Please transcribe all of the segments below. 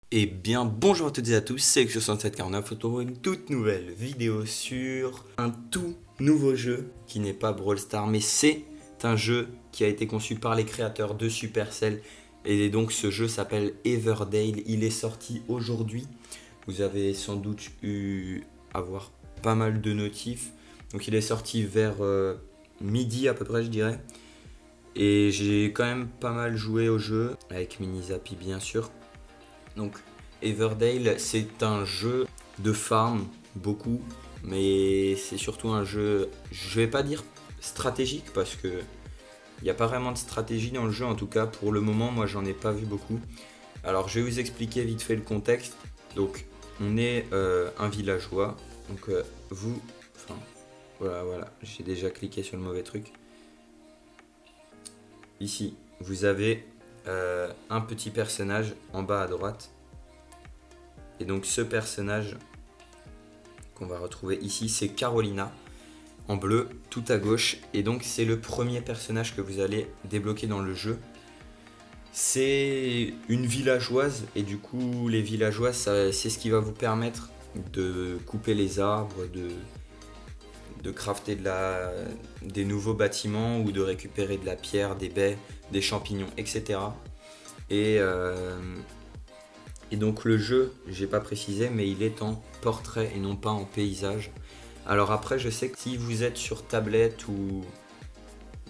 Eh bien, bonjour à toutes et à tous, c'est X6749, on se retrouve pour une toute nouvelle vidéo sur un tout nouveau jeu qui n'est pas Brawl Stars, mais c'est un jeu qui a été conçu par les créateurs de Supercell. Et donc ce jeu s'appelle Everdale, il est sorti aujourd'hui. Vous avez sans doute eu à voir pas mal de notifs. Donc il est sorti vers midi à peu près, je dirais. Et j'ai quand même pas mal joué au jeu, avec Minizapi bien sûr. Donc Everdale, c'est un jeu de farm, beaucoup, mais c'est surtout un jeu, je vais pas dire stratégique, parce que il n'y a pas vraiment de stratégie dans le jeu, en tout cas pour le moment, moi j'en ai pas vu beaucoup. Alors je vais vous expliquer vite fait le contexte. Donc on est un villageois, donc voilà, j'ai déjà cliqué sur le mauvais truc. Ici, vous avez un petit personnage en bas à droite. Et donc ce personnage qu'on va retrouver ici, c'est Carolina, en bleu, tout à gauche. Et donc c'est le premier personnage que vous allez débloquer dans le jeu. C'est une villageoise, et du coup les villageoises, c'est ce qui va vous permettre de couper les arbres, de crafter des nouveaux bâtiments ou de récupérer de la pierre, des baies, des champignons, etc. Et donc le jeu, j'ai pas précisé, mais il est en portrait et non pas en paysage. Alors après, je sais que si vous êtes sur tablette ou...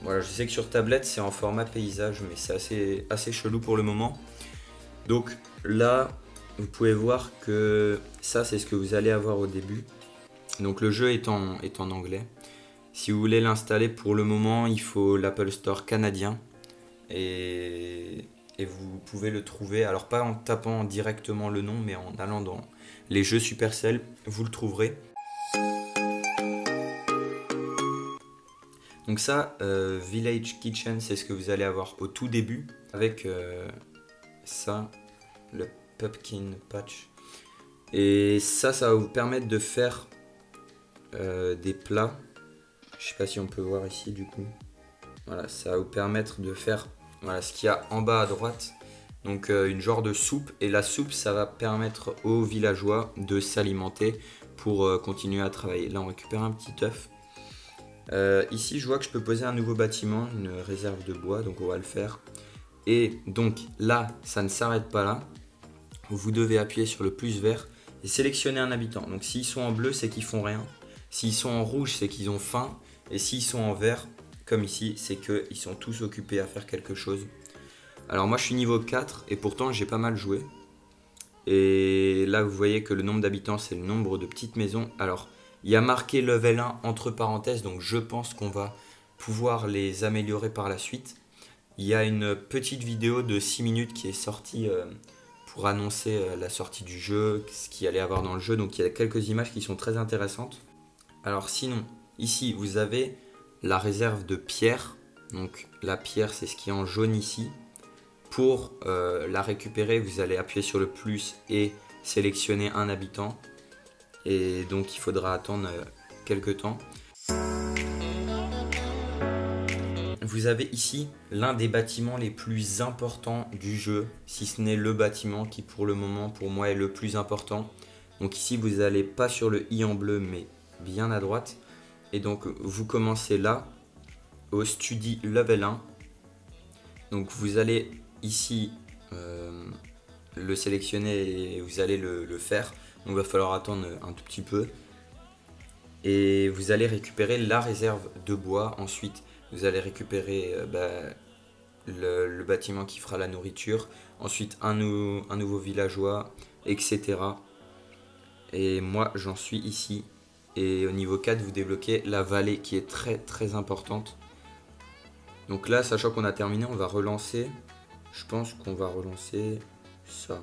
Voilà, je sais que sur tablette c'est en format paysage, mais c'est assez chelou pour le moment. Donc là, vous pouvez voir que ça c'est ce que vous allez avoir au début. Donc le jeu est en anglais. Si vous voulez l'installer pour le moment, il faut l'Apple Store canadien. Et vous pouvez le trouver, alors pas en tapant directement le nom, mais en allant dans les jeux Supercell, vous le trouverez. Donc ça, Village Kitchen, c'est ce que vous allez avoir au tout début, avec ça, le Pumpkin Patch. Et ça va vous permettre de faire des plats. Je sais pas si on peut voir ici du coup. Voilà, ça va vous permettre de faire ce qu'il y a en bas à droite. Donc une genre de soupe. Et la soupe, ça va permettre aux villageois de s'alimenter pour continuer à travailler. Là, on récupère un petit œuf. Ici, je vois que je peux poser un nouveau bâtiment, une réserve de bois. Donc on va le faire. Et donc là, ça ne s'arrête pas là. Vous devez appuyer sur le plus vert et sélectionner un habitant. Donc s'ils sont en bleu, c'est qu'ils font rien. S'ils sont en rouge, c'est qu'ils ont faim. Et s'ils sont en vert, comme ici, c'est qu'ils sont tous occupés à faire quelque chose. Alors moi je suis niveau 4 et pourtant j'ai pas mal joué. Et là vous voyez que le nombre d'habitants c'est le nombre de petites maisons. Alors il y a marqué level 1 entre parenthèses, donc je pense qu'on va pouvoir les améliorer par la suite. Il y a une petite vidéo de 6 minutes qui est sortie pour annoncer la sortie du jeu, ce qu'il allait avoir dans le jeu. Donc il y a quelques images qui sont très intéressantes. Alors sinon, ici vous avez la réserve de pierre. Donc la pierre c'est ce qui est en jaune ici. Pour la récupérer, vous allez appuyer sur le plus et sélectionner un habitant. Et donc il faudra attendre quelques temps. Vous avez ici l'un des bâtiments les plus importants du jeu, si ce n'est le bâtiment qui pour le moment pour moi est le plus important. Donc ici vous n'allez pas sur le i en bleu mais bien à droite. Et donc vous commencez là, au Study Level 1. Donc vous allez ici le sélectionner et vous allez le faire. Donc il va falloir attendre un tout petit peu. Et vous allez récupérer la réserve de bois. Ensuite vous allez récupérer le bâtiment qui fera la nourriture. Ensuite un nouveau villageois, etc. Et moi j'en suis ici. Et au niveau 4 vous débloquez la vallée qui est très très importante. Donc là, sachant qu'on a terminé, on va relancer. Je pense qu'on va relancer ça.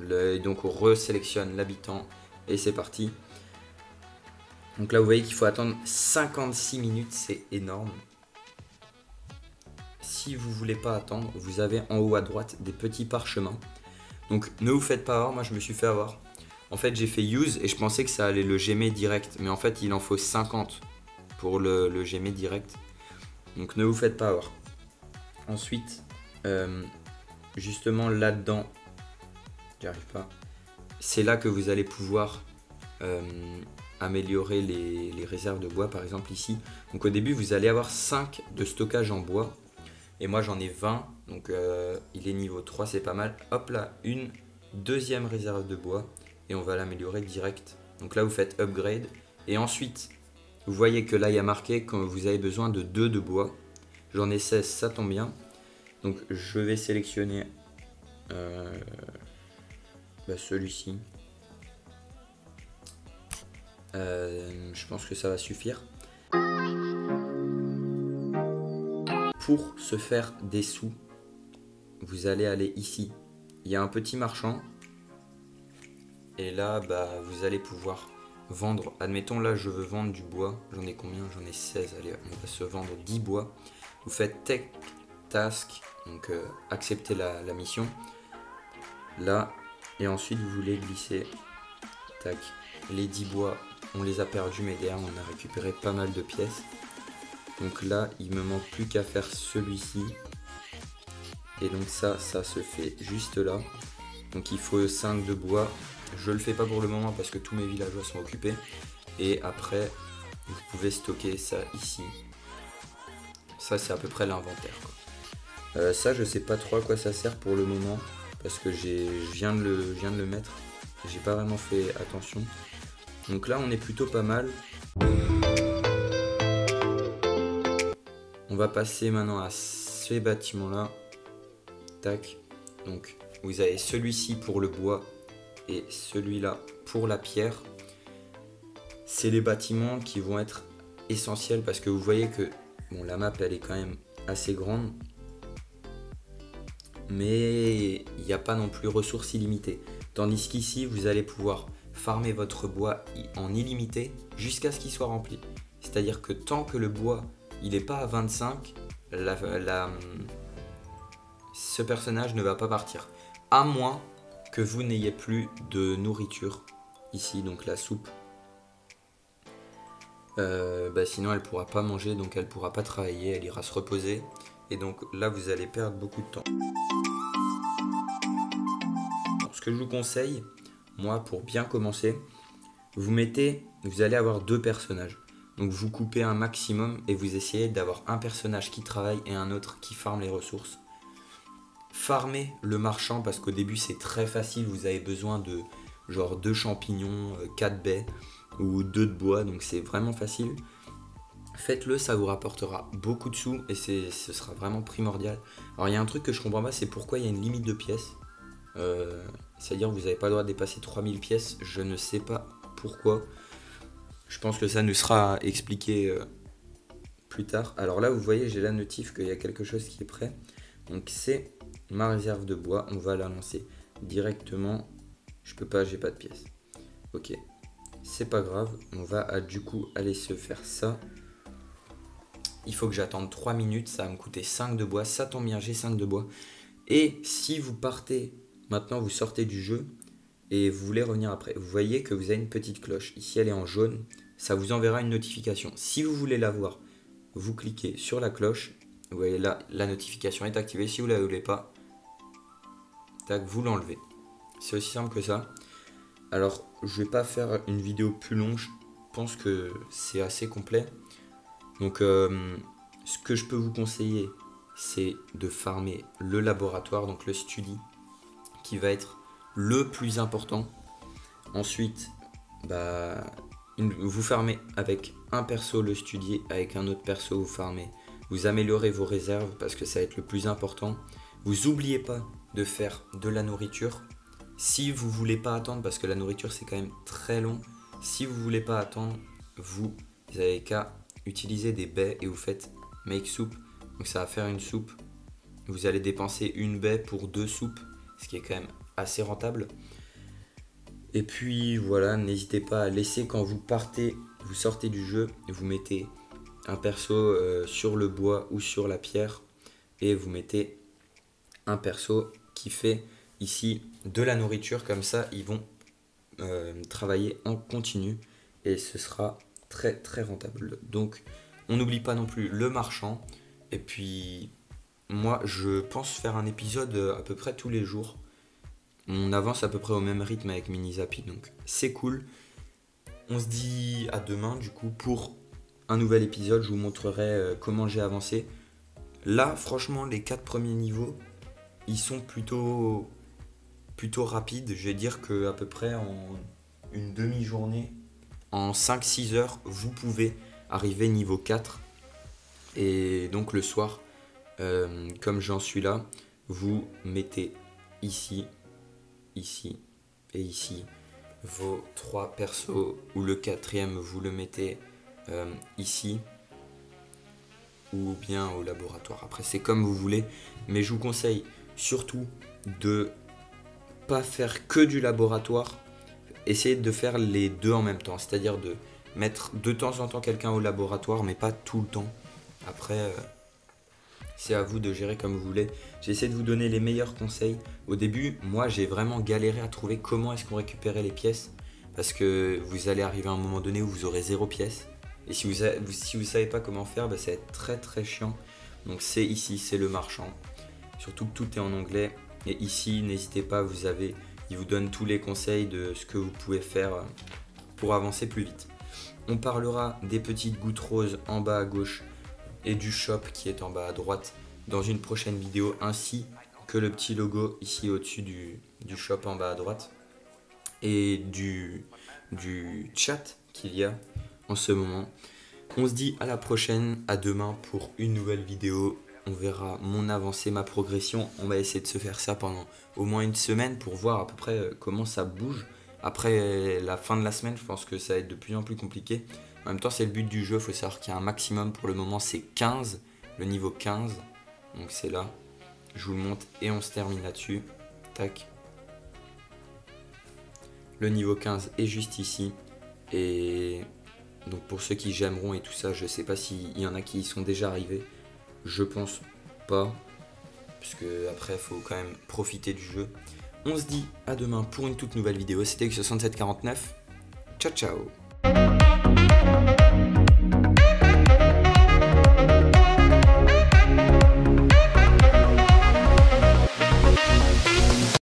Donc on resélectionne l'habitant et c'est parti. Donc là, vous voyez qu'il faut attendre 56 minutes, c'est énorme. Si vous ne voulez pas attendre, vous avez en haut à droite des petits parchemins. Donc ne vous faites pas avoir, moi je me suis fait avoir. En fait, j'ai fait use et je pensais que ça allait le gémer direct. Mais en fait, il en faut 50 pour le gémer direct. Donc ne vous faites pas avoir. Ensuite, justement là-dedans, j'y arrive pas. C'est là que vous allez pouvoir améliorer les réserves de bois, par exemple ici. Donc au début, vous allez avoir 5 de stockage en bois. Et moi, j'en ai 20. Donc il est niveau 3, c'est pas mal. Hop là, une deuxième réserve de bois. Et on va l'améliorer direct. Donc là, vous faites upgrade. Et ensuite, vous voyez que là, il y a marqué que vous avez besoin de 2 de bois. J'en ai 16, ça tombe bien. Donc je vais sélectionner celui-ci. Je pense que ça va suffire. Pour se faire des sous, vous allez aller ici. Il y a un petit marchand. Et là, vous allez pouvoir vendre. Admettons, là, je veux vendre du bois. J'en ai combien? J'en ai 16. Allez, on va se vendre 10 bois. Vous faites Tech Task. Donc, accepter la mission. Là. Et ensuite, vous voulez glisser. Tac. Les 10 bois, on les a perdus. Mais derrière, on a récupéré pas mal de pièces. Donc là, il me manque plus qu'à faire celui-ci. Et donc ça se fait juste là. Donc il faut 5 de bois. Je le fais pas pour le moment parce que tous mes villageois sont occupés. Et après, vous pouvez stocker ça ici. Ça, c'est à peu près l'inventaire. Ça, je sais pas trop à quoi ça sert pour le moment. Parce que je viens de le mettre. J'ai pas vraiment fait attention. Donc là, on est plutôt pas mal. On va passer maintenant à ces bâtiments-là. Tac. Donc, vous avez celui-ci pour le bois et celui-là pour la pierre. C'est les bâtiments qui vont être essentiels parce que vous voyez que bon, la map, elle est quand même assez grande. Mais il n'y a pas non plus ressources illimitées. Tandis qu'ici, vous allez pouvoir farmer votre bois en illimité jusqu'à ce qu'il soit rempli. C'est-à-dire que tant que le bois il n'est pas à 25, ce personnage ne va pas partir. À moins que vous n'ayez plus de nourriture. Ici, donc la soupe. Sinon, elle ne pourra pas manger, donc elle ne pourra pas travailler, elle ira se reposer. Et donc là, vous allez perdre beaucoup de temps. Ce que je vous conseille, moi, pour bien commencer, vous allez avoir 2 personnages. Donc vous coupez un maximum et vous essayez d'avoir un personnage qui travaille et un autre qui farme les ressources. Farmez le marchand parce qu'au début c'est très facile, vous avez besoin de genre 2 champignons, 4 baies ou 2 de bois, donc c'est vraiment facile. Faites-le, ça vous rapportera beaucoup de sous et ce sera vraiment primordial. Alors il y a un truc que je comprends pas, c'est pourquoi il y a une limite de pièces. C'est-à-dire que vous n'avez pas le droit de dépasser 3000 pièces, je ne sais pas pourquoi. Je pense que ça nous sera expliqué plus tard. Alors là, vous voyez, j'ai la notif qu'il y a quelque chose qui est prêt. Donc c'est ma réserve de bois. On va la lancer directement. Je peux pas, j'ai pas de pièces. Ok, c'est pas grave. On va du coup aller se faire ça. Il faut que j'attende 3 minutes. Ça va me coûter 5 de bois. Ça tombe bien, j'ai 5 de bois. Et si vous partez, maintenant vous sortez du jeu et vous voulez revenir après, vous voyez que vous avez une petite cloche. Ici, elle est en jaune. Ça vous enverra une notification. Si vous voulez la voir, vous cliquez sur la cloche. Vous voyez là, la notification est activée. Si vous ne la voulez pas, tac, vous l'enlevez. C'est aussi simple que ça. Alors, je ne vais pas faire une vidéo plus longue. Je pense que c'est assez complet. Donc, ce que je peux vous conseiller, c'est de farmer le laboratoire, donc le study, qui va être le plus important. Ensuite, vous farmez avec un perso le study, avec un autre perso vous farmez. Vous améliorez vos réserves parce que ça va être le plus important. Vous n'oubliez pas de faire de la nourriture. Si vous voulez pas attendre, parce que la nourriture c'est quand même très long. Si vous voulez pas attendre, vous avez qu'à utiliser des baies et vous faites make soup. Donc ça va faire une soupe. Vous allez dépenser une baie pour 2 soupes, ce qui est quand même assez rentable. Et puis voilà, n'hésitez pas à laisser quand vous partez, vous sortez du jeu, vous mettez un perso sur le bois ou sur la pierre et vous mettez un perso qui fait ici de la nourriture, comme ça ils vont travailler en continu et ce sera très très rentable. Donc on n'oublie pas non plus le marchand et puis moi je pense faire un épisode à peu près tous les jours. On avance à peu près au même rythme avec Minizapi, donc c'est cool. On se dit à demain du coup pour un nouvel épisode. Je vous montrerai comment j'ai avancé. Là, franchement, les 4 premiers niveaux, ils sont plutôt rapides. Je vais dire qu'à peu près en une demi-journée, en 5-6 heures, vous pouvez arriver niveau 4. Et donc le soir, comme j'en suis là, vous mettez ici, ici et ici vos 3 persos, ou le 4e vous le mettez ici ou bien au laboratoire. Après c'est comme vous voulez, mais je vous conseille surtout de pas faire que du laboratoire. Essayez de faire les deux en même temps, c'est-à-dire de mettre de temps en temps quelqu'un au laboratoire, mais pas tout le temps. Après, c'est à vous de gérer comme vous voulez. J'essaie de vous donner les meilleurs conseils. Au début, moi, j'ai vraiment galéré à trouver comment est-ce qu'on récupérait les pièces. Parce que vous allez arriver à un moment donné où vous aurez 0 pièce. Et si vous savez pas comment faire, bah, ça va être très très chiant. Donc c'est ici, c'est le marchand. Surtout que tout est en anglais. Et ici, n'hésitez pas, il vous donne tous les conseils de ce que vous pouvez faire pour avancer plus vite. On parlera des petites gouttes roses en bas à gauche et du shop qui est en bas à droite dans une prochaine vidéo, ainsi que le petit logo ici au-dessus du shop en bas à droite et du chat qu'il y a en ce moment. On se dit à la prochaine, à demain pour une nouvelle vidéo. On verra mon avancée, ma progression. On va essayer de se faire ça pendant au moins une semaine pour voir à peu près comment ça bouge. Après la fin de la semaine, je pense que ça va être de plus en plus compliqué. En même temps, c'est le but du jeu. Il faut savoir qu'il y a un maximum. Pour le moment, c'est 15. Le niveau 15. Donc c'est là. Je vous le montre et on se termine là-dessus. Tac. Le niveau 15 est juste ici. Et donc pour ceux qui j'aimeront et tout ça, je sais pas s'il y en a qui y sont déjà arrivés. Je pense pas. Parce que après, il faut quand même profiter du jeu. On se dit à demain pour une toute nouvelle vidéo. C'était X6749. Ciao, ciao.